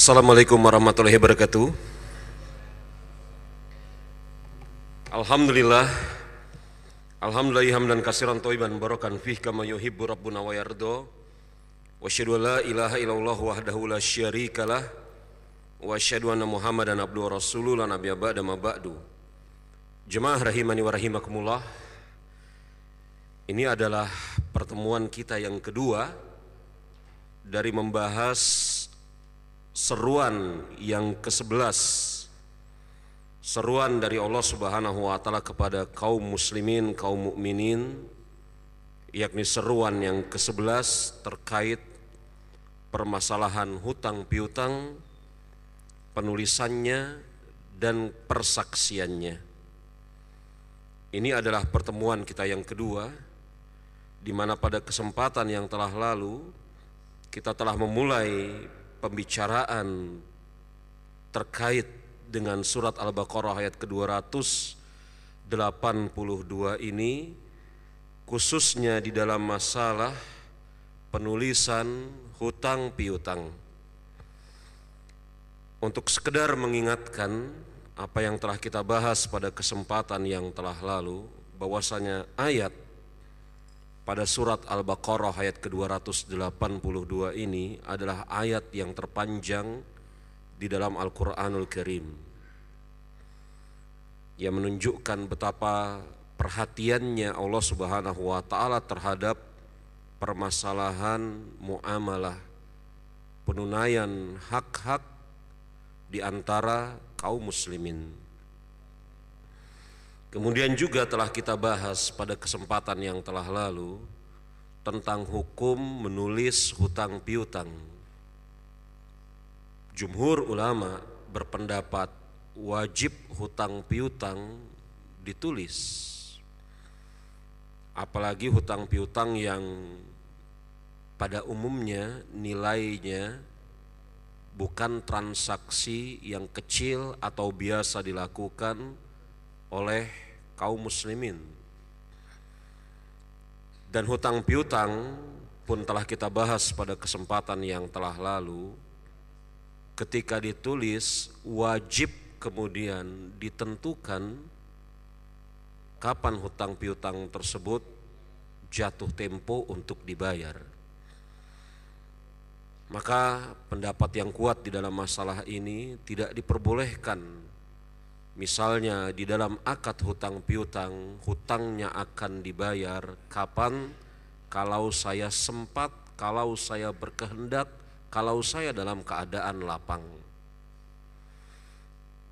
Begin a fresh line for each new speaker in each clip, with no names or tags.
Assalamualaikum warahmatullahi wabarakatuh. Alhamdulillah hamdan katsiran thayyiban barakan fih kama yuhibbu rabbuna wa yarda. Wa asyhadu an la ilaha illallah wahdahu la syarikalah wa asyhadu anna Muhammadan abduhu wa rasuluhu la nabiyya ba'da ma ba'du. Jemaah rahimani wa rahimakumullah. Ini adalah pertemuan kita yang kedua dari membahas seruan yang ke-11, seruan dari Allah Subhanahu wa Ta'ala kepada kaum muslimin, kaum mukminin, yakni seruan yang ke-11 terkait permasalahan hutang piutang, penulisannya dan persaksiannya. Ini adalah pertemuan kita yang kedua, di mana pada kesempatan yang telah lalu kita telah memulai pembicaraan terkait dengan surat Al-Baqarah ayat ke-282 ini, khususnya di dalam masalah penulisan hutang piutang. Untuk sekedar mengingatkan apa yang telah kita bahas pada kesempatan yang telah lalu, bahwasanya ayat pada surat Al-Baqarah ayat ke-282 ini adalah ayat yang terpanjang di dalam Al-Quranul Karim, yang menunjukkan betapa perhatiannya Allah Subhanahu wa Ta'ala terhadap permasalahan muamalah, penunaian hak-hak di antara kaum muslimin. Kemudian juga telah kita bahas pada kesempatan yang telah lalu tentang hukum menulis hutang piutang. Jumhur ulama berpendapat wajib hutang piutang ditulis, apalagi hutang piutang yang pada umumnya nilainya bukan transaksi yang kecil atau biasa dilakukan oleh kaum muslimin. Dan hutang piutang pun telah kita bahas pada kesempatan yang telah lalu. Ketika ditulis, wajib kemudian ditentukan kapan hutang piutang tersebut jatuh tempo untuk dibayar. Maka pendapat yang kuat di dalam masalah ini tidak diperbolehkan. Misalnya di dalam akad hutang piutang, hutangnya akan dibayar kapan? Kalau saya sempat, kalau saya berkehendak, kalau saya dalam keadaan lapang.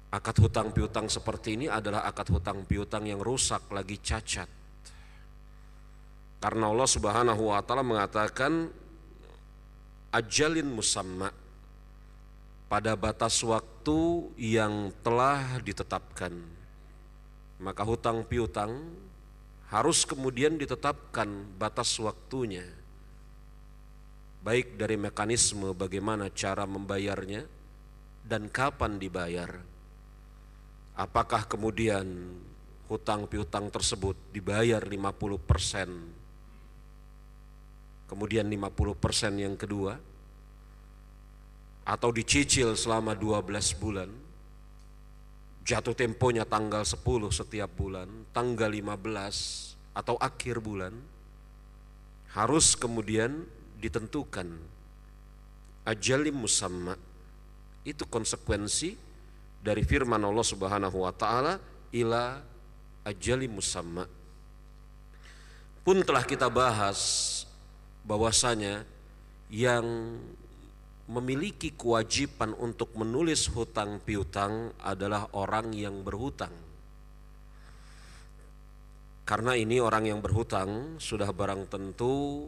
Akad hutang piutang seperti ini adalah akad hutang piutang yang rusak, lagi cacat. Karena Allah Subhanahu wa Ta'ala mengatakan ajalin musamma, pada batas waktu yang telah ditetapkan. Maka hutang piutang harus kemudian ditetapkan batas waktunya, baik dari mekanisme bagaimana cara membayarnya dan kapan dibayar. Apakah kemudian hutang piutang tersebut dibayar 50%, kemudian 50% yang kedua, atau dicicil selama 12 bulan, jatuh temponya tanggal 10 setiap bulan, tanggal 15 atau akhir bulan, harus kemudian ditentukan ajalim musamma. Itu konsekuensi dari firman Allah Subhanahu wa Ta'ala, ila ajalim musamma. Pun telah kita bahas bahwasanya yang memiliki kewajiban untuk menulis hutang piutang adalah orang yang berhutang. Karena ini orang yang berhutang sudah barang tentu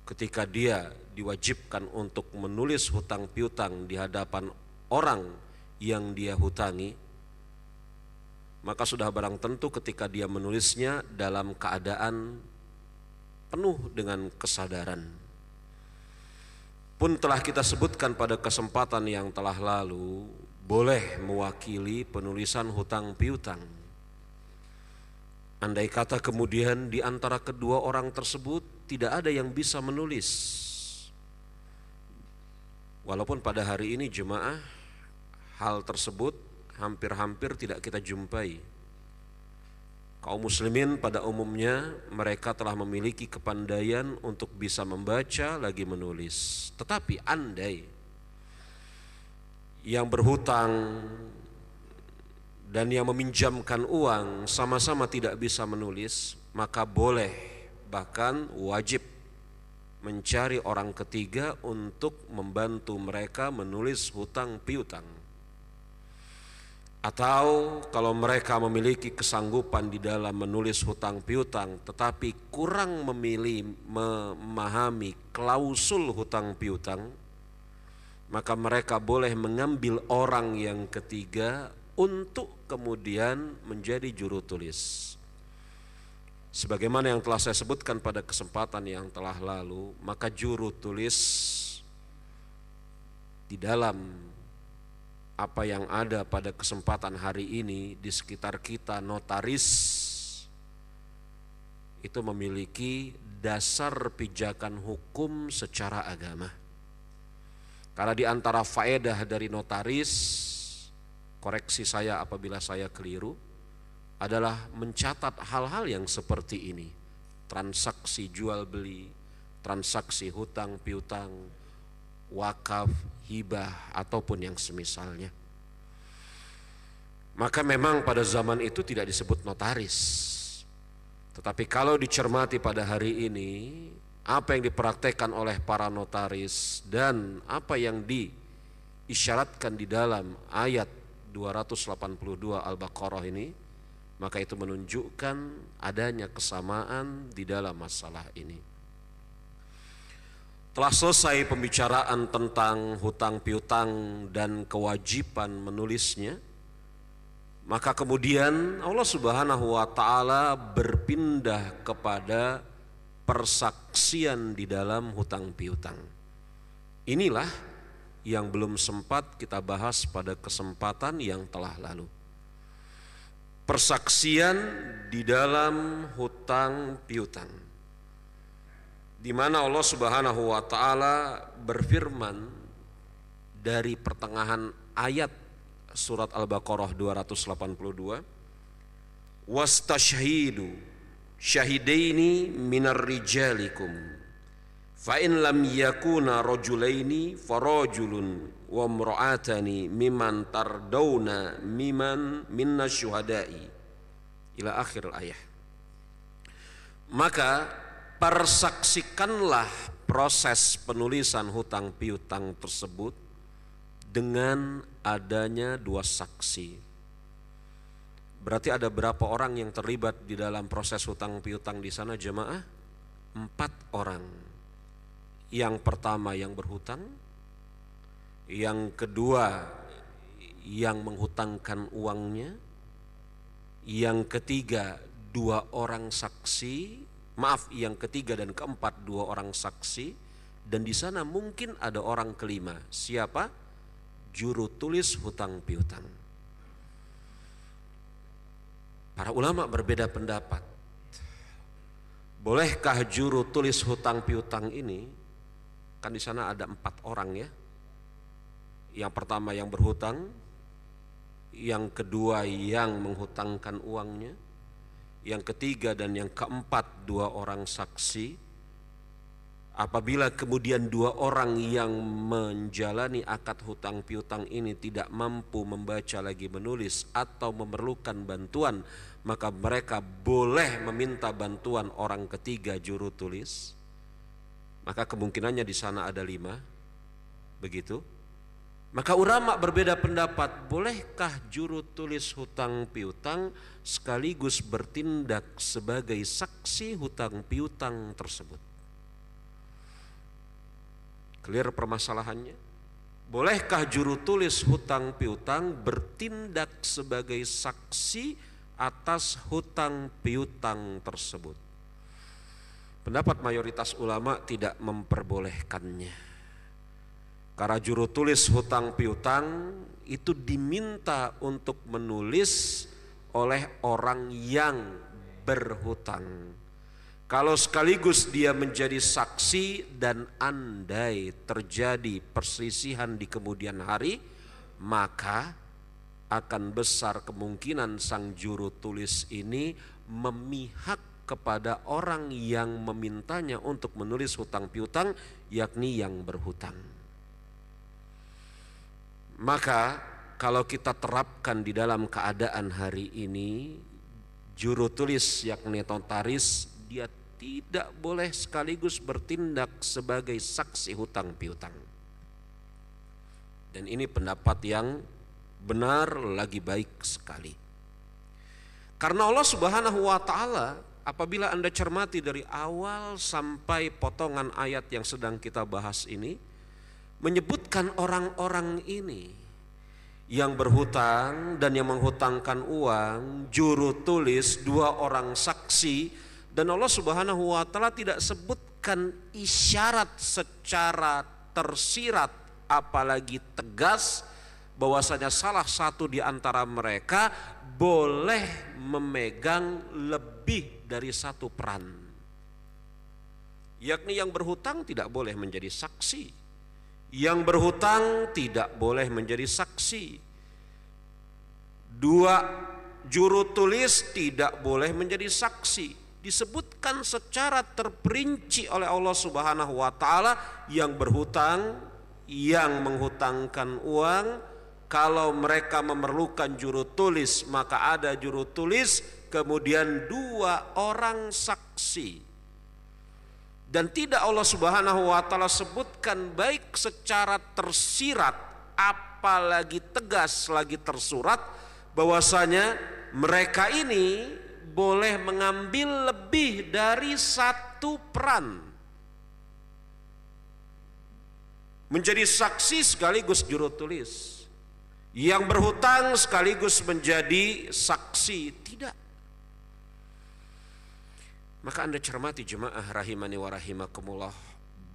ketika dia diwajibkan untuk menulis hutang piutang di hadapan orang yang dia hutangi, maka sudah barang tentu ketika dia menulisnya dalam keadaan penuh dengan kesadaran. Pun telah kita sebutkan pada kesempatan yang telah lalu, boleh mewakili penulisan hutang piutang. Andai kata kemudian di antara kedua orang tersebut tidak ada yang bisa menulis, Walaupun pada hari ini jemaah hal tersebut hampir-hampir tidak kita jumpai. Kaum muslimin pada umumnya mereka telah memiliki kepandaian untuk bisa membaca lagi menulis. Tetapi andai yang berhutang dan yang meminjamkan uang sama-sama tidak bisa menulis, maka boleh, bahkan wajib mencari orang ketiga untuk membantu mereka menulis hutang piutang. Atau kalau mereka memiliki kesanggupan di dalam menulis hutang piutang tetapi kurang memahami klausul hutang piutang, maka mereka boleh mengambil orang yang ketiga untuk kemudian menjadi juru tulis. Sebagaimana yang telah saya sebutkan pada kesempatan yang telah lalu, maka juru tulis di dalam apa yang ada pada kesempatan hari ini di sekitar kita, notaris itu memiliki dasar pijakan hukum secara agama. Karena di antara faedah dari notaris, koreksi saya apabila saya keliru, adalah mencatat hal-hal yang seperti ini: transaksi jual beli, transaksi hutang piutang, wakaf, hibah, ataupun yang semisalnya. Maka memang pada zaman itu tidak disebut notaris. Tetapi kalau dicermati pada hari ini, apa yang dipraktekkan oleh para notaris dan apa yang diisyaratkan di dalam ayat 282 Al-Baqarah ini, maka itu menunjukkan adanya kesamaan di dalam masalah ini. Telah selesai pembicaraan tentang hutang piutang dan kewajiban menulisnya, maka kemudian Allah Subhanahu wa Ta'ala berpindah kepada persaksian di dalam hutang piutang. Inilah yang belum sempat kita bahas pada kesempatan yang telah lalu. Persaksian di dalam hutang piutang, di mana Allah Subhanahu wa Ta'ala berfirman dari pertengahan ayat surat Al-Baqarah 282, wastashhidu syahidaini minar rijalikum fa in lam yakuna rajulaini farajulun wa imra'atani mimman tardawna minna syuhada'i ila akhir ayat. Maka persaksikanlah proses penulisan hutang piutang tersebut dengan adanya dua saksi. Berarti ada berapa orang yang terlibat di dalam proses hutang piutang di sana jemaah? 4 orang. Yang pertama yang berhutang, yang kedua yang menghutangkan uangnya, yang ketiga yang ketiga dan keempat 2 orang saksi, dan di sana mungkin ada orang kelima. Siapa? Juru tulis hutang piutang. Para ulama berbeda pendapat. Bolehkah juru tulis hutang piutang ini? Kan di sana ada 4 orang ya. Yang pertama yang berhutang, yang kedua yang menghutangkan uangnya, yang ketiga dan yang keempat 2 orang saksi. Apabila kemudian 2 orang yang menjalani akad hutang piutang ini tidak mampu membaca lagi menulis atau memerlukan bantuan, maka mereka boleh meminta bantuan orang ketiga juru tulis. Maka kemungkinannya di sana ada 5, begitu. Maka ulama berbeda pendapat, bolehkah juru tulis hutang piutang sekaligus bertindak sebagai saksi hutang piutang tersebut? Clear permasalahannya? Bolehkah juru tulis hutang piutang bertindak sebagai saksi atas hutang piutang tersebut? Pendapat mayoritas ulama tidak memperbolehkannya. Karena juru tulis hutang piutang itu diminta untuk menulis oleh orang yang berhutang. Kalau sekaligus dia menjadi saksi dan andai terjadi perselisihan di kemudian hari, maka akan besar kemungkinan sang juru tulis ini memihak kepada orang yang memintanya untuk menulis hutang piutang, yakni yang berhutang. Maka kalau kita terapkan di dalam keadaan hari ini, juru tulis yakni notaris, dia tidak boleh sekaligus bertindak sebagai saksi hutang piutang. Dan ini pendapat yang benar lagi baik sekali. Karena Allah Subhanahu wa taala, apabila Anda cermati dari awal sampai potongan ayat yang sedang kita bahas ini, menyebutkan orang-orang ini yang berhutang dan yang menghutangkan uang, juru tulis, dua orang saksi. Dan Allah Subhanahu wa taala tidak sebutkan isyarat secara tersirat apalagi tegas bahwasanya salah satu di antara mereka boleh memegang lebih dari satu peran. Yakni yang berhutang tidak boleh menjadi saksi. Yang berhutang tidak boleh menjadi saksi. Dua juru tulis tidak boleh menjadi saksi. Disebutkan secara terperinci oleh Allah Subhanahu wa taala yang berhutang, yang menghutangkan uang, kalau mereka memerlukan juru tulis maka ada juru tulis, kemudian dua orang saksi. Dan tidak Allah Subhanahu wa taala sebutkan baik secara tersirat apalagi tegas lagi tersurat bahwasanya mereka ini boleh mengambil lebih dari satu peran. Menjadi saksi sekaligus juru tulis. Yang berhutang sekaligus menjadi saksi. Tidak. Maka Anda cermati jemaah rahimani wa rahimakumullah,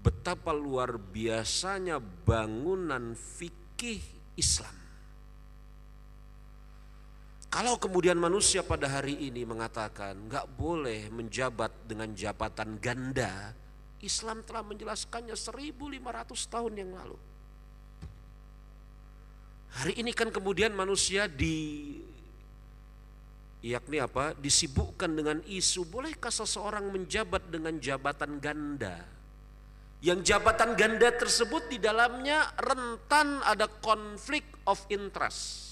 betapa luar biasanya bangunan fikih Islam. Kalau kemudian manusia pada hari ini mengatakan nggak boleh menjabat dengan jabatan ganda, Islam telah menjelaskannya 1500 tahun yang lalu. Hari ini kan kemudian manusia disibukkan dengan isu, bolehkah seseorang menjabat dengan jabatan ganda? Yang jabatan ganda tersebut di dalamnya rentan ada konflik of interest.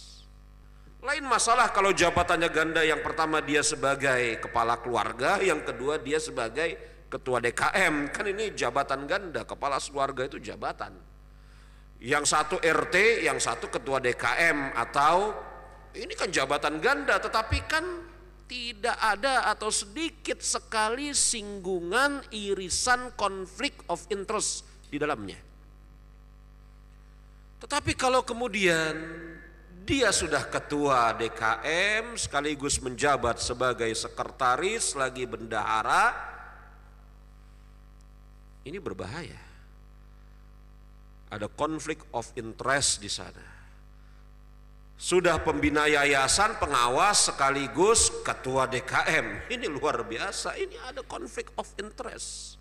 Lain masalah kalau jabatannya ganda, yang pertama dia sebagai kepala keluarga, yang kedua dia sebagai ketua DKM. Kan ini jabatan ganda, kepala keluarga itu jabatan. Yang satu RT, yang satu ketua DKM, atau ini kan jabatan ganda, tetapi kan tidak ada atau sedikit sekali singgungan, irisan, konflik of interest di dalamnya. Tetapi kalau kemudian dia sudah ketua DKM sekaligus menjabat sebagai sekretaris lagi bendahara, ini berbahaya. Ada konflik of interest di sana. Sudah pembina yayasan, pengawas sekaligus ketua DKM. Ini luar biasa, ini ada konflik of interest.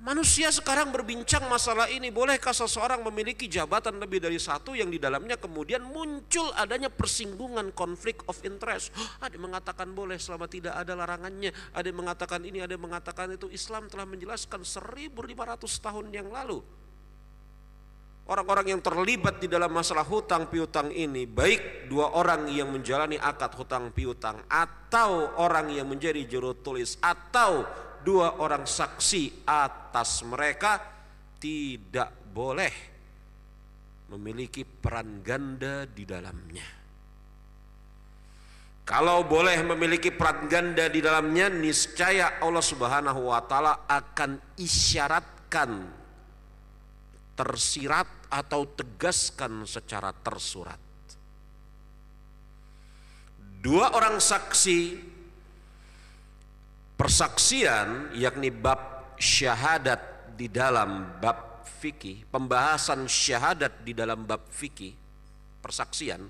Manusia sekarang berbincang masalah ini, bolehkah seseorang memiliki jabatan lebih dari satu yang di dalamnya kemudian muncul adanya persinggungan konflik of interest. Ada yang mengatakan boleh selama tidak ada larangannya, ada yang mengatakan ini, ada yang mengatakan itu. Islam telah menjelaskan 1500 tahun yang lalu. Orang-orang yang terlibat di dalam masalah hutang piutang ini, baik dua orang yang menjalani akad hutang piutang, atau orang yang menjadi juru tulis, atau dua orang saksi atas mereka, tidak boleh memiliki peran ganda di dalamnya. Kalau boleh memiliki peran ganda di dalamnya, niscaya Allah Subhanahu wa taala akan isyaratkan, tersirat atau tegaskan secara tersurat. Dua orang saksi, persaksian yakni bab syahadat di dalam bab fikih, pembahasan syahadat di dalam bab fikih, persaksian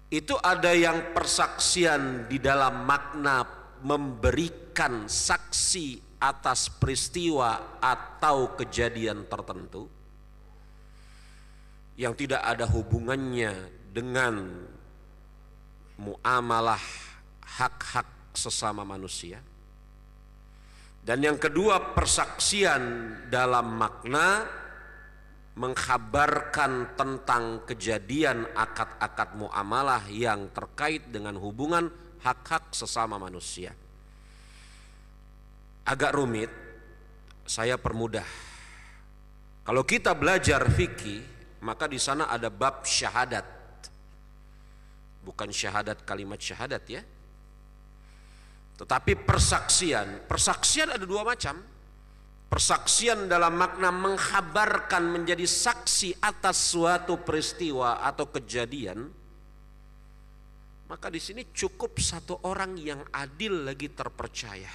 itu ada yang persaksian di dalam makna memberikan saksi atas peristiwa atau kejadian tertentu yang tidak ada hubungannya dengan muamalah hak-hak sesama manusia. Dan yang kedua, persaksian dalam makna mengkhabarkan tentang kejadian akad-akad muamalah yang terkait dengan hubungan hak-hak sesama manusia. Agak rumit, saya permudah. Kalau kita belajar fikih, maka di sana ada bab syahadat. Bukan syahadat kalimat syahadat ya. Tetapi persaksian ada dua macam. Persaksian dalam makna mengkhabarkan, menjadi saksi atas suatu peristiwa atau kejadian. Maka di sini cukup satu orang yang adil lagi terpercaya.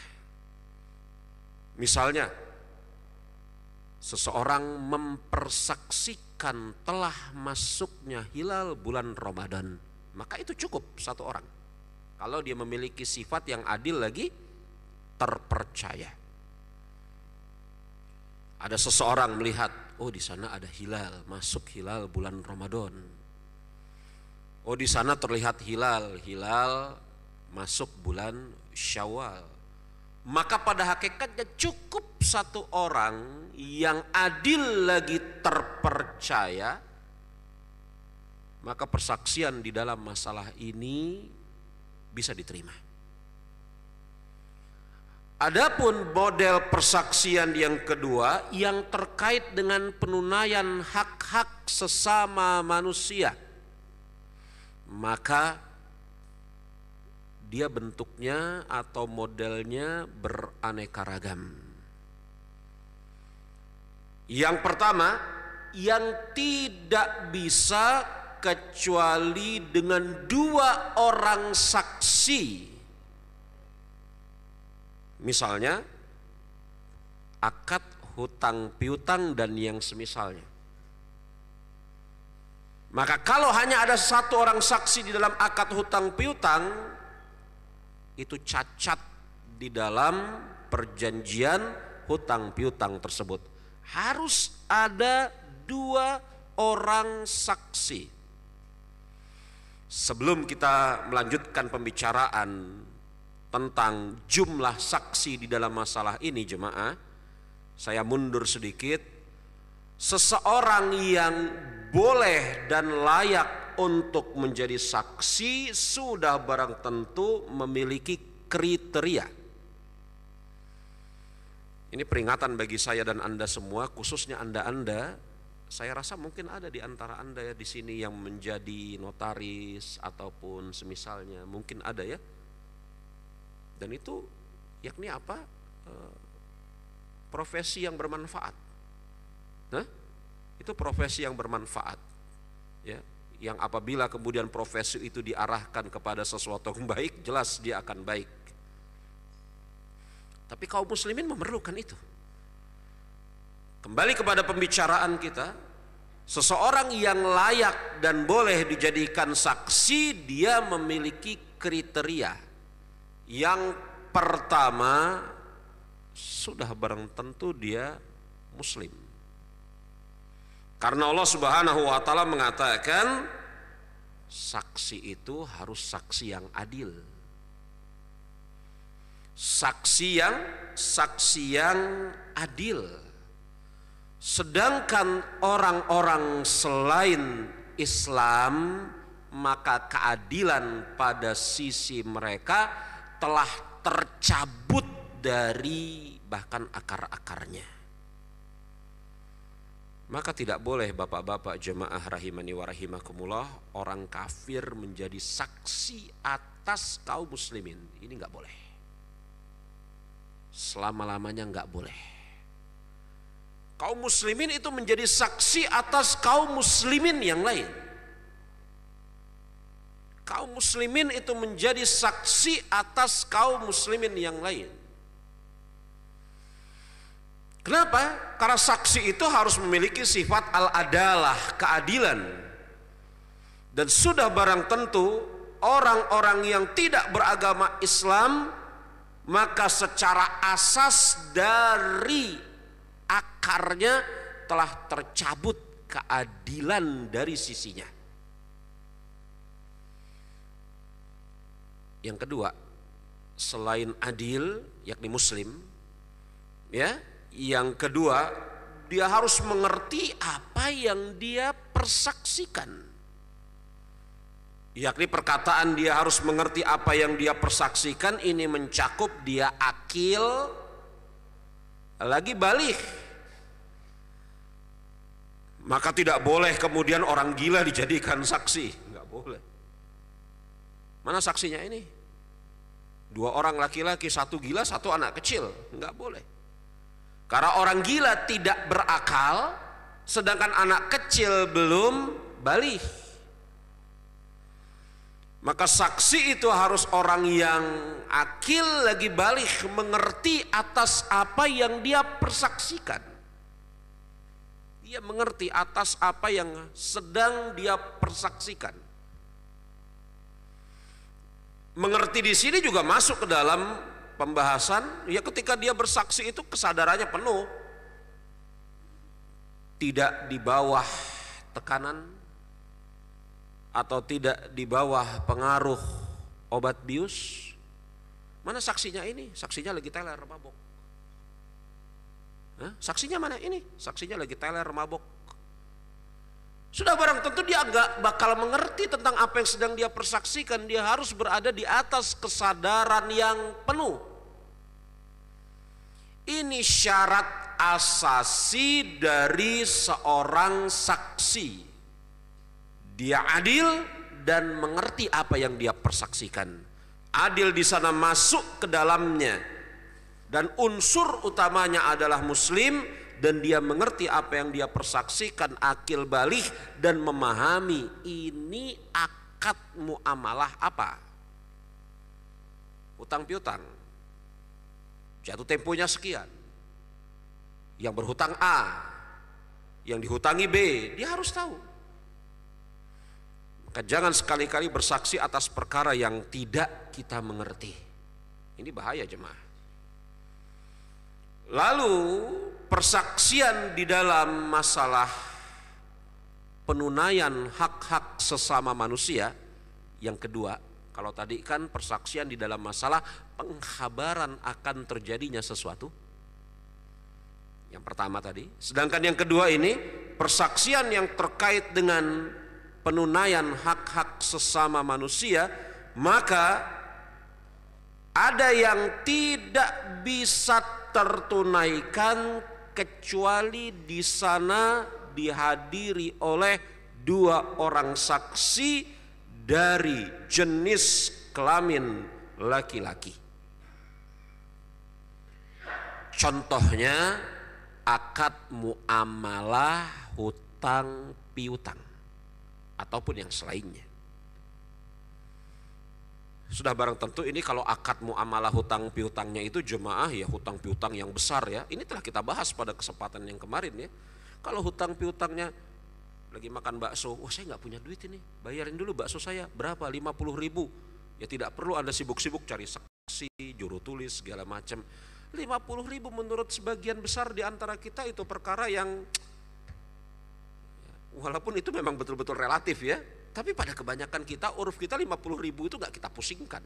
Misalnya, seseorang mempersaksikan telah masuknya hilal bulan Ramadan, maka itu cukup satu orang. Kalau dia memiliki sifat yang adil lagi terpercaya. Ada seseorang melihat, oh di sana ada hilal, masuk hilal bulan Ramadan. Oh di sana terlihat hilal masuk bulan Syawal. Maka pada hakikatnya cukup satu orang yang adil lagi terpercaya, maka persaksian di dalam masalah ini bisa diterima. Adapun model persaksian yang kedua yang terkait dengan penunaian hak-hak sesama manusia, maka dia bentuknya atau modelnya beraneka ragam. Yang pertama, yang tidak bisa kecuali dengan dua orang saksi. Misalnya akad hutang piutang dan yang semisalnya. Maka kalau hanya ada satu orang saksi di dalam akad hutang piutang, itu cacat di dalam perjanjian hutang piutang tersebut. Harus ada dua orang saksi. Sebelum kita melanjutkan pembicaraan tentang jumlah saksi di dalam masalah ini jemaah, saya mundur sedikit. Seseorang yang boleh dan layak untuk menjadi saksi sudah barang tentu memiliki kriteria. Ini peringatan bagi saya dan Anda semua, khususnya Anda. Saya rasa mungkin ada di antara Anda ya di sini yang menjadi notaris ataupun semisalnya, mungkin ada ya. Dan itu yakni apa? Profesi yang bermanfaat. Nah, itu profesi yang bermanfaat. Ya, yang apabila kemudian profesi itu diarahkan kepada sesuatu yang baik, jelas dia akan baik. Tapi kaum muslimin memerlukan itu. Kembali kepada pembicaraan kita, seseorang yang layak dan boleh dijadikan saksi, dia memiliki kriteria. Yang pertama, sudah barang tentu dia muslim. Karena Allah Subhanahu wa taala mengatakan saksi itu harus saksi yang adil. Saksi yang adil. Sedangkan orang-orang selain Islam, maka keadilan pada sisi mereka telah tercabut dari bahkan akar-akarnya. Maka tidak boleh bapak-bapak jemaah rahimani wa rahimakumullah, orang kafir menjadi saksi atas kaum muslimin. Ini enggak boleh. Selama-lamanya enggak boleh. Kaum muslimin itu menjadi saksi atas kaum muslimin yang lain. Kaum muslimin itu menjadi saksi atas kaum muslimin yang lain. Kenapa? Karena saksi itu harus memiliki sifat al-adalah, keadilan. Dan sudah barang tentu orang-orang yang tidak beragama Islam maka secara asas dari akarnya telah tercabut keadilan dari sisinya. Yang kedua, selain adil yakni muslim, ya, yang kedua dia harus mengerti apa yang dia persaksikan, yakni perkataan dia harus mengerti apa yang dia persaksikan ini mencakup dia akil lagi baligh. Maka tidak boleh kemudian orang gila dijadikan saksi, nggak boleh. Mana saksinya ini? 2 orang laki-laki, 1 gila, 1 anak kecil, nggak boleh. Karena orang gila tidak berakal, sedangkan anak kecil belum baligh. Maka saksi itu harus orang yang akil lagi baligh, mengerti atas apa yang dia persaksikan. Dia mengerti atas apa yang sedang dia persaksikan. Mengerti di sini juga masuk ke dalam pembahasan, ya ketika dia bersaksi itu kesadarannya penuh, tidak di bawah tekanan atau tidak di bawah pengaruh obat bius. Mana saksinya ini? Saksinya lagi teler mabok. Saksinya mana ini? Saksinya lagi teler mabok. Sudah barang tentu dia agak bakal mengerti tentang apa yang sedang dia persaksikan. Dia harus berada di atas kesadaran yang penuh. Ini syarat asasi dari seorang saksi. Dia adil dan mengerti apa yang dia persaksikan. Adil di sana masuk ke dalamnya. Dan unsur utamanya adalah muslim, dan dia mengerti apa yang dia persaksikan, akil baligh dan memahami ini akad muamalah apa. Hutang piutang, jatuh temponya sekian. Yang berhutang A, yang dihutangi B, dia harus tahu. Maka jangan sekali-kali bersaksi atas perkara yang tidak kita mengerti. Ini bahaya jemaah. Lalu persaksian di dalam masalah penunaian hak-hak sesama manusia. Yang kedua, kalau tadi kan persaksian di dalam masalah pengkhabaran akan terjadinya sesuatu. Yang pertama tadi. Sedangkan yang kedua ini persaksian yang terkait dengan penunaian hak-hak sesama manusia. Maka ada yang tidak bisa tertunaikan kecuali di sana dihadiri oleh 2 orang saksi dari jenis kelamin laki-laki. Contohnya akad muamalah hutang piutang ataupun yang selainnya. Sudah barang tentu ini kalau akad muamalah hutang piutangnya itu jemaah, ya hutang piutang yang besar ya. Ini telah kita bahas pada kesempatan yang kemarin ya. Kalau hutang piutangnya lagi makan bakso, wah saya nggak punya duit ini, bayarin dulu bakso saya, berapa? 50.000. Ya tidak perlu Anda sibuk-sibuk cari saksi, juru tulis segala macam. 50.000 menurut sebagian besar di antara kita itu perkara yang walaupun itu memang betul-betul relatif ya. Tapi pada kebanyakan kita, uruf kita 50.000 itu gak kita pusingkan.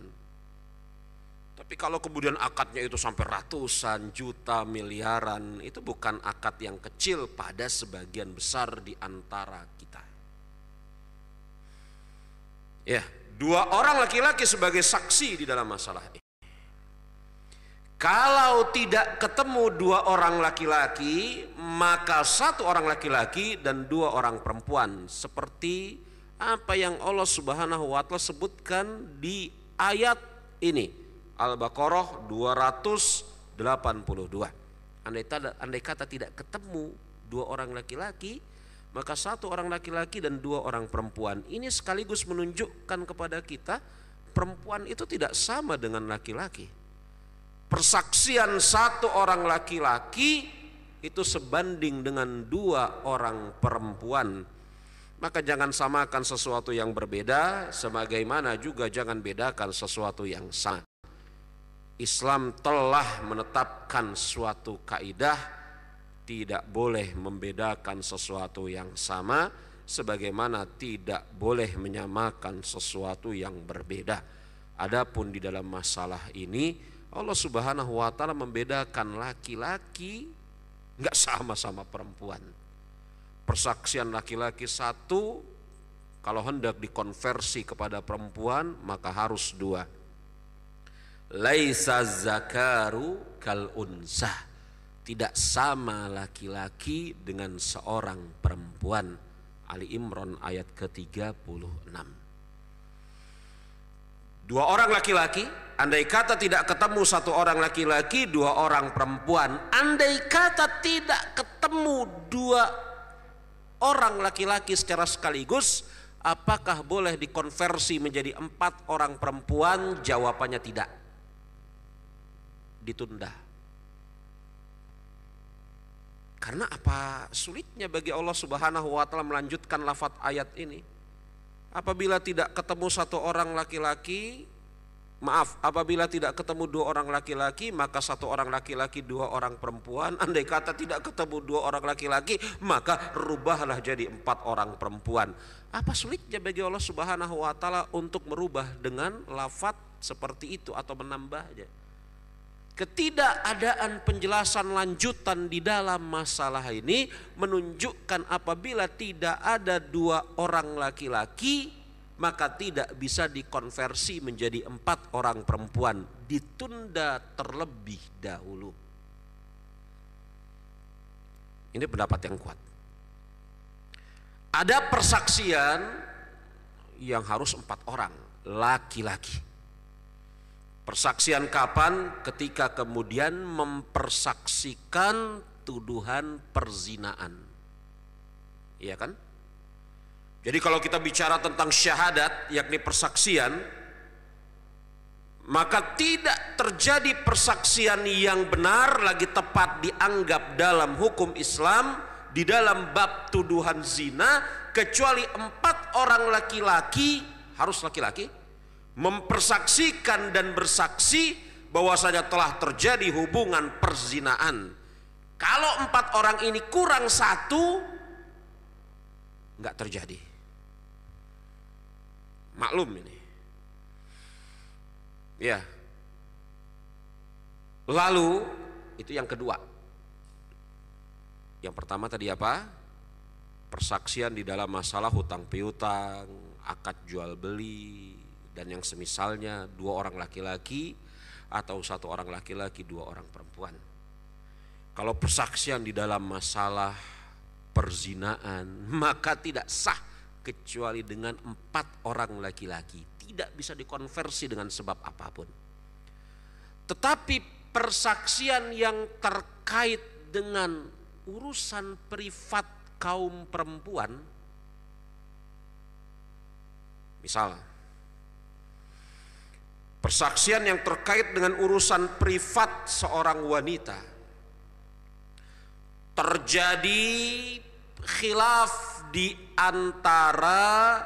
Tapi kalau kemudian akadnya itu sampai ratusan juta, miliaran, itu bukan akad yang kecil pada sebagian besar di antara kita. Ya, 2 orang laki-laki sebagai saksi di dalam masalah ini. Kalau tidak ketemu 2 orang laki-laki, maka 1 orang laki-laki dan 2 orang perempuan. Seperti apa yang Allah Subhanahu wa Ta'ala sebutkan di ayat ini, Al-Baqarah 282. Andai kata tidak ketemu 2 orang laki-laki, maka 1 orang laki-laki dan 2 orang perempuan. Ini sekaligus menunjukkan kepada kita perempuan itu tidak sama dengan laki-laki. Persaksian 1 orang laki-laki itu sebanding dengan 2 orang perempuan. Maka jangan samakan sesuatu yang berbeda, sebagaimana juga jangan bedakan sesuatu yang sama. Islam telah menetapkan suatu kaidah, tidak boleh membedakan sesuatu yang sama, sebagaimana tidak boleh menyamakan sesuatu yang berbeda. Adapun di dalam masalah ini Allah Subhanahu wa taala membedakan laki-laki enggak sama-sama perempuan. Persaksian laki-laki satu, kalau hendak dikonversi kepada perempuan maka harus dua. Laisa zakaru kal unsa, tidak sama laki-laki dengan seorang perempuan. Ali Imran ayat ke-36. Dua orang laki-laki, andai kata tidak ketemu satu orang laki-laki, dua orang perempuan. Andai kata tidak ketemu dua orang laki-laki secara sekaligus, apakah boleh dikonversi menjadi 4 orang perempuan? Jawabannya tidak. Ditunda. Karena apa sulitnya bagi Allah Subhanahu wa taala melanjutkan lafaz ayat ini? Apabila tidak ketemu satu orang laki-laki, apabila tidak ketemu 2 orang laki-laki, maka 1 orang laki-laki 2 orang perempuan. Andai kata tidak ketemu 2 orang laki-laki, maka rubahlah jadi 4 orang perempuan. Apa sulitnya bagi Allah Subhanahu wa taala untuk merubah dengan lafaz seperti itu atau menambahnya? Ketidakadaan penjelasan lanjutan di dalam masalah ini menunjukkan apabila tidak ada 2 orang laki-laki, maka tidak bisa dikonversi menjadi 4 orang perempuan. Ditunda terlebih dahulu. Ini pendapat yang kuat. Ada persaksian yang harus 4 orang laki-laki. Persaksian kapan? Ketika kemudian mempersaksikan tuduhan perzinaan. Iya kan? Jadi kalau kita bicara tentang syahadat, yakni persaksian, maka tidak terjadi persaksian yang benar lagi tepat dianggap dalam hukum Islam di dalam bab tuduhan zina, kecuali 4 orang laki-laki, harus laki-laki, mempersaksikan dan bersaksi bahwasanya telah terjadi hubungan perzinaan. Kalau 4 orang ini kurang 1, enggak terjadi. Maklum ini. Ya. Lalu itu yang kedua. Yang pertama tadi apa? Persaksian di dalam masalah hutang piutang, akad jual beli, dan yang semisalnya 2 orang laki-laki atau 1 orang laki-laki 2 orang perempuan. Kalau persaksian di dalam masalah perzinaan, maka tidak sah kecuali dengan 4 orang laki-laki. Tidak bisa dikonversi dengan sebab apapun. Tetapi persaksian yang terkait dengan urusan privat kaum perempuan, misal persaksian yang terkait dengan urusan privat seorang wanita, terjadi khilaf di antara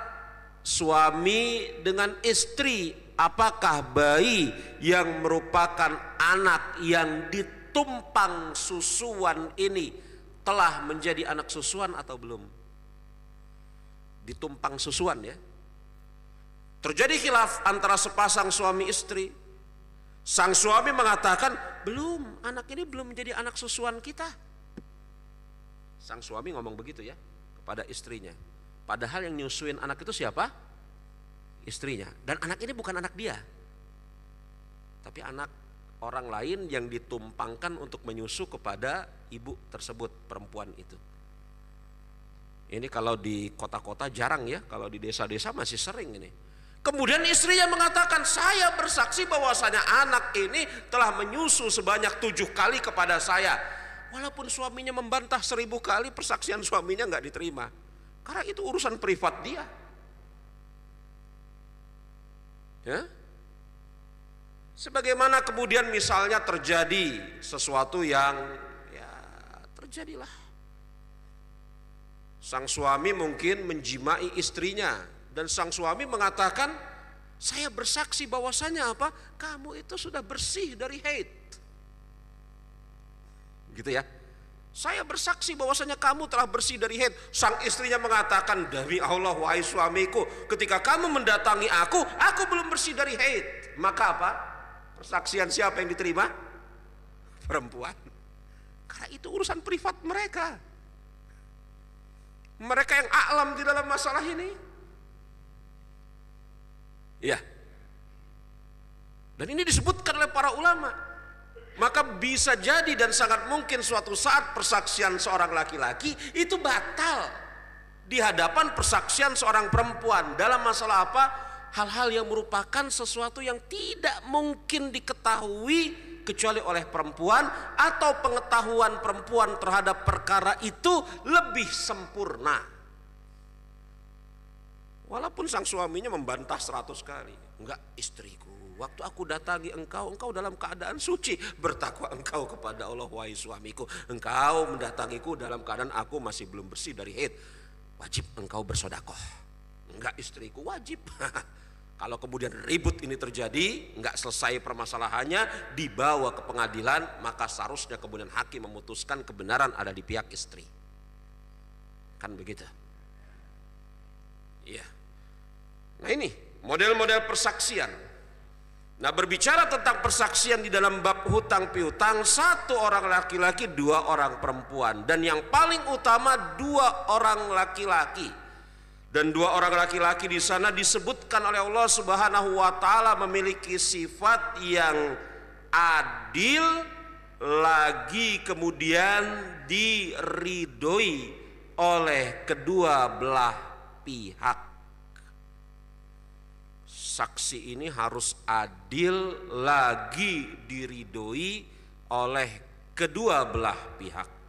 suami dengan istri, apakah bayi yang merupakan anak yang ditumpang susuan ini telah menjadi anak susuan atau belum? Ditumpang susuan ya. Terjadi khilaf antara sepasang suami istri. Sang suami mengatakan, belum, anak ini belum menjadi anak susuan kita. Sang suami ngomong begitu ya kepada istrinya. Padahal yang nyusuin anak itu siapa? Istrinya. Dan anak ini bukan anak dia, tapi anak orang lain yang ditumpangkan untuk menyusu kepada ibu tersebut, perempuan itu. Ini kalau di kota-kota jarang ya, kalau di desa-desa masih sering ini. Kemudian istrinya mengatakan, saya bersaksi bahwasanya anak ini telah menyusu sebanyak 7 kali kepada saya. Walaupun suaminya membantah 1000 kali, persaksian suaminya nggak diterima. Karena itu urusan privat dia. Ya? Sebagaimana kemudian misalnya terjadi sesuatu yang ya terjadilah. Sang suami mungkin menjimai istrinya dan sang suami mengatakan, Saya bersaksi bahwasanya apa? Kamu itu sudah bersih dari haid. Gitu ya. Saya bersaksi bahwasanya kamu telah bersih dari haid. Sang istrinya mengatakan, demi Allah wahai suamiku, ketika kamu mendatangi aku belum bersih dari haid. Maka apa? Persaksian siapa yang diterima? Perempuan. Karena itu urusan privat mereka. Mereka yang a'lam di dalam masalah ini. Ya. Dan ini disebutkan oleh para ulama. Maka bisa jadi dan sangat mungkin suatu saat persaksian seorang laki-laki itu batal di hadapan persaksian seorang perempuan. Dalam masalah apa? Hal-hal yang merupakan sesuatu yang tidak mungkin diketahui kecuali oleh perempuan, atau pengetahuan perempuan terhadap perkara itu lebih sempurna. Walaupun sang suaminya membantah 100 kali. Enggak, istriku, waktu aku datangi engkau dalam keadaan suci. Bertakwa engkau kepada Allah wahai suamiku. Engkau mendatangiku dalam keadaan aku masih belum bersih dari haid. Wajib engkau bersedekah. Enggak, istriku, wajib. Kalau kemudian ribut ini terjadi, enggak selesai permasalahannya, dibawa ke pengadilan, maka seharusnya kemudian hakim memutuskan kebenaran ada di pihak istri. Kan begitu? Iya. Nah ini model-model persaksian. Nah, berbicara tentang persaksian di dalam bab hutang piutang, 1 orang laki-laki, 2 orang perempuan, dan yang paling utama 2 orang laki-laki. Dan 2 orang laki-laki di sana disebutkan oleh Allah Subhanahu wa taala memiliki sifat yang adil, lagi kemudian diridhoi oleh kedua belah pihak. Saksi ini harus adil, lagi diridhoi oleh kedua belah pihak.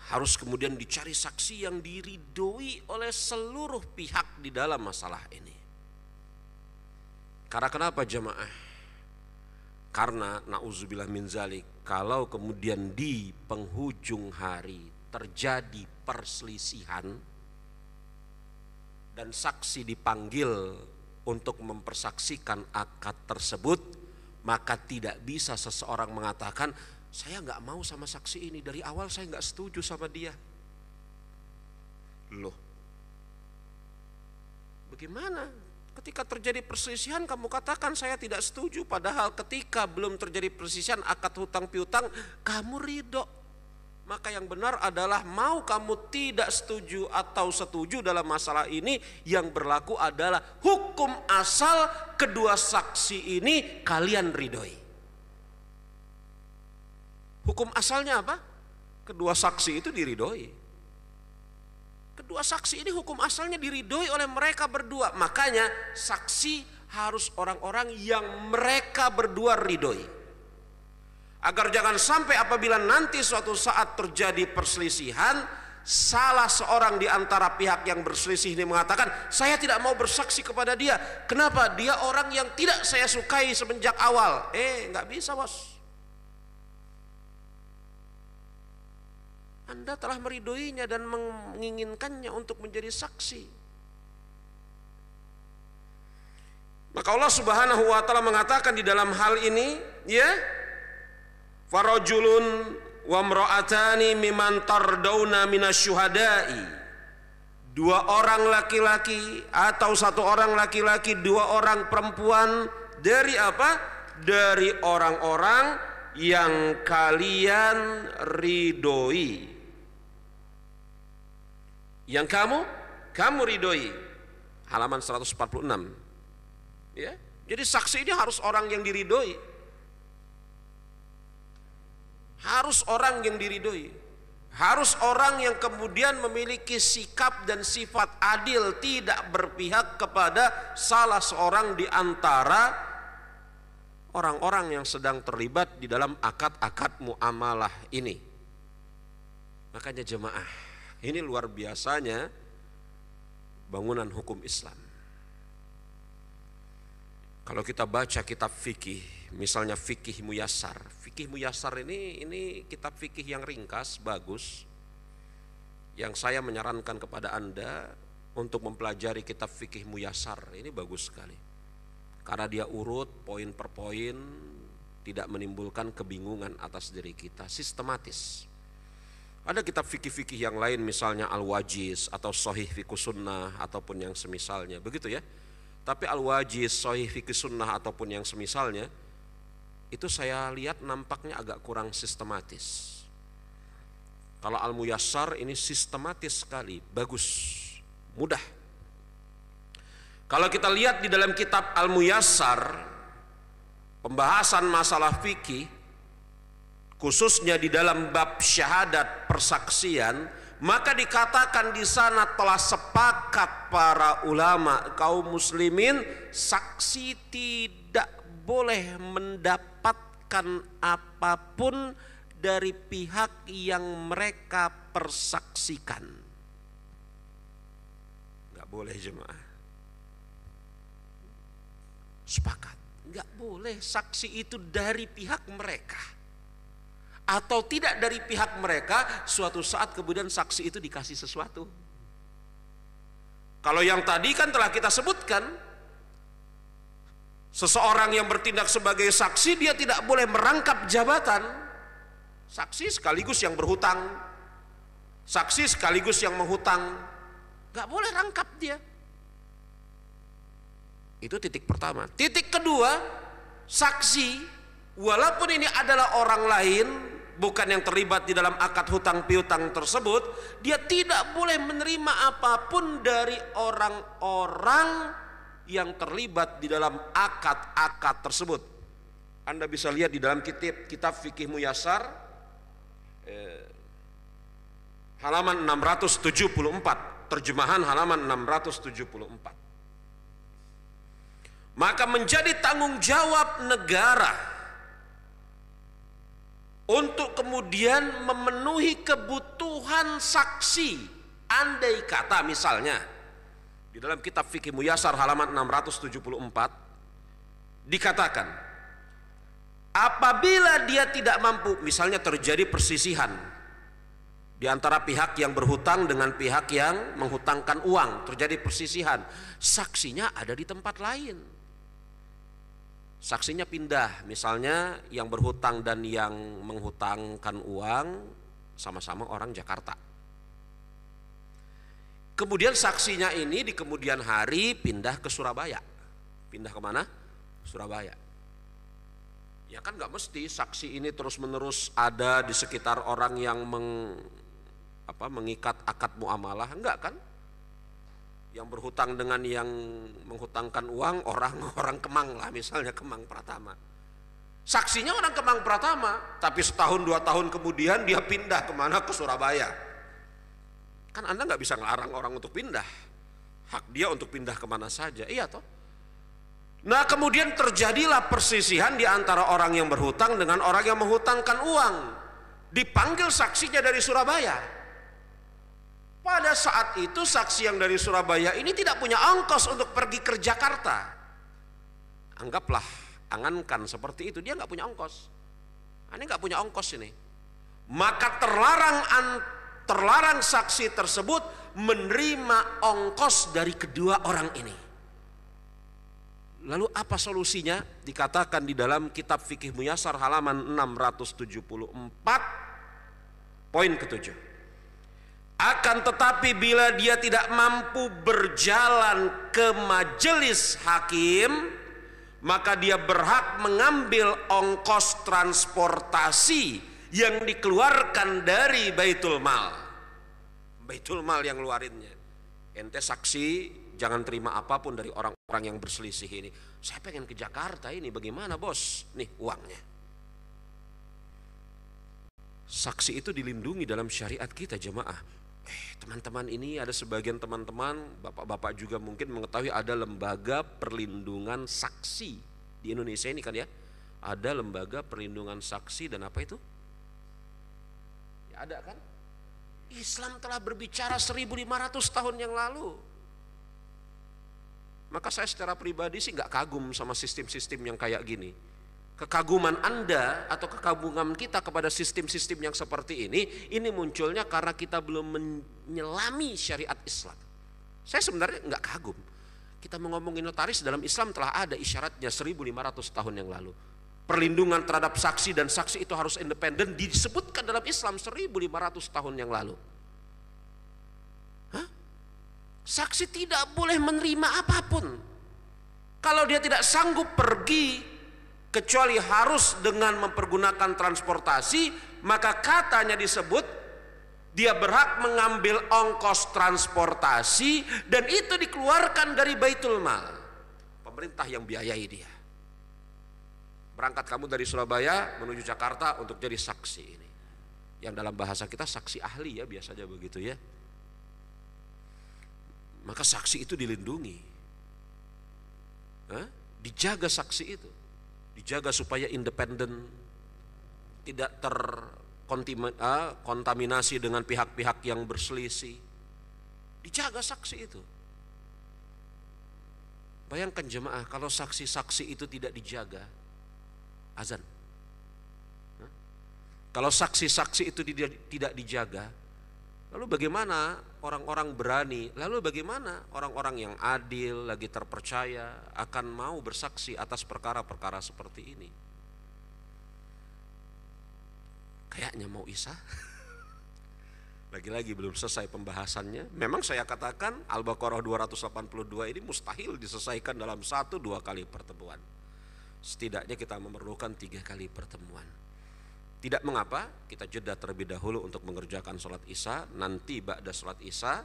Harus kemudian dicari saksi yang diridhoi oleh seluruh pihak di dalam masalah ini. Karena kenapa jemaah? Karena na'udzubillah min zalik, kalau kemudian di penghujung hari terjadi perselisihan dan saksi dipanggil untuk mempersaksikan akad tersebut, maka tidak bisa seseorang mengatakan, saya nggak mau sama saksi ini, dari awal saya nggak setuju sama dia. Loh, bagaimana? Ketika terjadi perselisihan kamu katakan saya tidak setuju, padahal ketika belum terjadi perselisihan akad hutang piutang kamu ridho. Maka yang benar adalah mau kamu tidak setuju atau setuju dalam masalah ini, yang berlaku adalah hukum asal kedua saksi ini kalian ridhoi. Hukum asalnya apa? Kedua saksi itu diridhoi. Kedua saksi ini hukum asalnya diridhoi oleh mereka berdua. Makanya saksi harus orang-orang yang mereka berdua ridhoi. Agar jangan sampai apabila nanti suatu saat terjadi perselisihan, salah seorang di antara pihak yang berselisih ini mengatakan, saya tidak mau bersaksi kepada dia. Kenapa? Dia orang yang tidak saya sukai semenjak awal. Nggak bisa, bos. Anda telah meridhoinya dan menginginkannya untuk menjadi saksi. Maka Allah Subhanahu wa taala mengatakan di dalam hal ini, ya, farajulun wa imra'atani mimman tardawna minasyuhada'i. 2 orang laki-laki atau 1 orang laki-laki, 2 orang perempuan dari apa? Dari orang-orang yang kalian ridhoi. Yang kamu ridhoi. Halaman 146. Ya. Jadi saksi ini harus orang yang diridhoi. Harus orang yang diridhoi. Harus orang yang kemudian memiliki sikap dan sifat adil, tidak berpihak kepada salah seorang di antara orang-orang yang sedang terlibat di dalam akad-akad muamalah ini. Makanya jemaah, ini luar biasanya bangunan hukum Islam. Kalau kita baca kitab fikih, misalnya fikih muyassar. Fikih muyassar ini kitab fikih yang ringkas, bagus. Yang saya menyarankan kepada Anda untuk mempelajari kitab fikih Muyasar. Ini bagus sekali. Karena dia urut poin per poin, tidak menimbulkan kebingungan atas diri kita, sistematis. Ada kitab fikih-fikih yang lain misalnya Al-Wajiz atau Sahih Fiqh Sunnah ataupun yang semisalnya, begitu ya. Tapi Al-Wajiz, Sahih Fiqh Sunnah ataupun yang semisalnya, itu saya lihat nampaknya agak kurang sistematis. Kalau Al-Muyassar ini sistematis sekali, bagus, mudah. Kalau kita lihat di dalam kitab Al-Muyassar, pembahasan masalah fikih, khususnya di dalam bab syahadat persaksian, maka dikatakan di sana telah sepakat para ulama kaum muslimin, saksi tidak boleh mendapatkan apapun dari pihak yang mereka persaksikan. Nggak boleh jemaah. Sepakat, nggak boleh saksi itu dari pihak mereka atau tidak dari pihak mereka. Suatu saat kemudian saksi itu dikasih sesuatu. Kalau yang tadi kan telah kita sebutkan, seseorang yang bertindak sebagai saksi dia tidak boleh merangkap jabatan. Saksi sekaligus yang berhutang, saksi sekaligus yang menghutang, nggak boleh rangkap dia. Itu titik pertama. Titik kedua, saksi walaupun ini adalah orang lain, bukan yang terlibat di dalam akad hutang piutang tersebut, dia tidak boleh menerima apapun dari orang-orang yang terlibat di dalam akad-akad tersebut. Anda bisa lihat di dalam kitab Fikih Muyasar halaman 674, terjemahan halaman 674. Maka menjadi tanggung jawab negara untuk kemudian memenuhi kebutuhan saksi. Andai kata misalnya di dalam kitab Fikih Muyasar halaman 674 dikatakan, apabila dia tidak mampu, misalnya terjadi persisihan di antara pihak yang berhutang dengan pihak yang menghutangkan uang, terjadi persisihan, saksinya ada di tempat lain. Saksinya pindah, misalnya yang berhutang dan yang menghutangkan uang sama-sama orang Jakarta. Kemudian saksinya ini di kemudian hari pindah ke Surabaya. Pindah kemana? Surabaya. Ya kan nggak mesti saksi ini terus-menerus ada di sekitar orang yang mengikat akad muamalah, enggak kan? Yang berhutang dengan yang menghutangkan uang orang Kemang lah, misalnya Kemang Pratama. Saksinya orang Kemang Pratama, tapi setahun 2 tahun kemudian dia pindah kemana? Ke Surabaya. Kan Anda nggak bisa ngelarang orang untuk pindah, hak dia untuk pindah kemana saja, iya toh? Nah kemudian terjadilah persisihan di antara orang yang berhutang dengan orang yang menghutangkan uang. Dipanggil saksinya dari Surabaya. Pada saat itu saksi yang dari Surabaya ini tidak punya ongkos untuk pergi ke Jakarta. Anggaplah, angankan seperti itu, dia nggak punya ongkos. Ini nggak punya ongkos ini. Maka terlarang saksi tersebut menerima ongkos dari kedua orang ini. Lalu apa solusinya? Dikatakan di dalam kitab Fikih Muyasar halaman 674 poin ke-7. Akan tetapi bila dia tidak mampu berjalan ke majelis hakim, maka dia berhak mengambil ongkos transportasi yang dikeluarkan dari Baitul Mal. Baitul Mal yang ngeluarinnya. Ente saksi jangan terima apapun dari orang-orang yang berselisih ini. Saya pengen ke Jakarta ini, bagaimana bos? Nih uangnya. Saksi itu dilindungi dalam syariat kita jemaah. Teman-teman ini ada sebagian teman-teman, bapak-bapak juga mungkin mengetahui ada lembaga perlindungan saksi di Indonesia ini kan ya. Ada lembaga perlindungan saksi dan apa itu? Ya ada kan? Islam telah berbicara 1500 tahun yang lalu. Maka saya secara pribadi sih nggak kagum sama sistem-sistem yang kayak gini. Kekaguman Anda atau kekaguman kita kepada sistem-sistem yang seperti ini munculnya karena kita belum menyelami syariat Islam. Saya sebenarnya nggak kagum. Kita mau ngomongin notaris, dalam Islam telah ada isyaratnya 1500 tahun yang lalu. Perlindungan terhadap saksi dan saksi itu harus independen disebutkan dalam Islam 1500 tahun yang lalu. Hah? Saksi tidak boleh menerima apapun. Kalau dia tidak sanggup pergi kecuali harus dengan mempergunakan transportasi, maka katanya disebut dia berhak mengambil ongkos transportasi dan itu dikeluarkan dari Baitul Mal. Pemerintah yang biayai dia. Berangkat kamu dari Surabaya menuju Jakarta untuk jadi saksi ini. Yang dalam bahasa kita saksi ahli ya, biasanya begitu ya. Maka saksi itu dilindungi. Dijaga saksi itu. Dijaga supaya independen, tidak terkontaminasi dengan pihak-pihak yang berselisih. Dijaga saksi itu. Bayangkan jemaah, kalau saksi-saksi itu tidak dijaga, azan. Kalau saksi-saksi itu tidak dijaga, lalu bagaimana orang-orang berani, lalu bagaimana orang-orang yang adil, lagi terpercaya akan mau bersaksi atas perkara-perkara seperti ini? Kayaknya mau Isa. Lagi-lagi belum selesai pembahasannya. Memang saya katakan Al-Baqarah 282 ini mustahil diselesaikan dalam 1-2 kali pertemuan. Setidaknya kita memerlukan 3 kali pertemuan. Tidak mengapa, kita jeda terlebih dahulu untuk mengerjakan sholat Isya. Nanti ba'da sholat Isya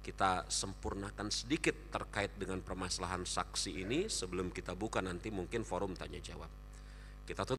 kita sempurnakan sedikit terkait dengan permasalahan saksi ini sebelum kita buka nanti mungkin forum tanya jawab. Kita tutup.